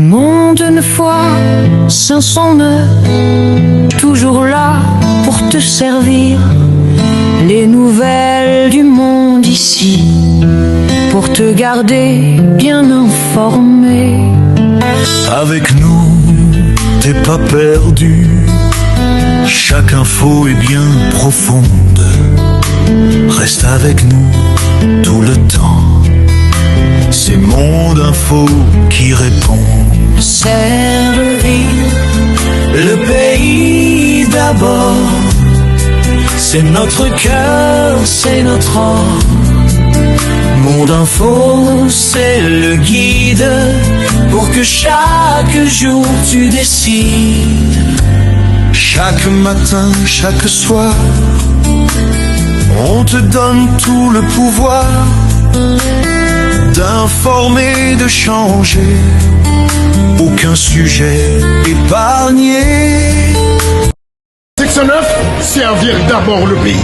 Monde 9 fois 509, toujours là pour te servir les nouvelles du monde ici, pour te garder bien informé. Avec nous, t'es pas perdu, chaque info est bien profonde. Reste avec nous tout le temps, c'est Monde Info qui répond. Servir le pays d'abord, c'est notre cœur, c'est notre or. Monde Info, c'est le guide pour que chaque jour tu décides. Chaque matin, chaque soir, on te donne tout le pouvoir d'informer, de changer, aucun sujet épargné. Section 9, servir d'abord le pays.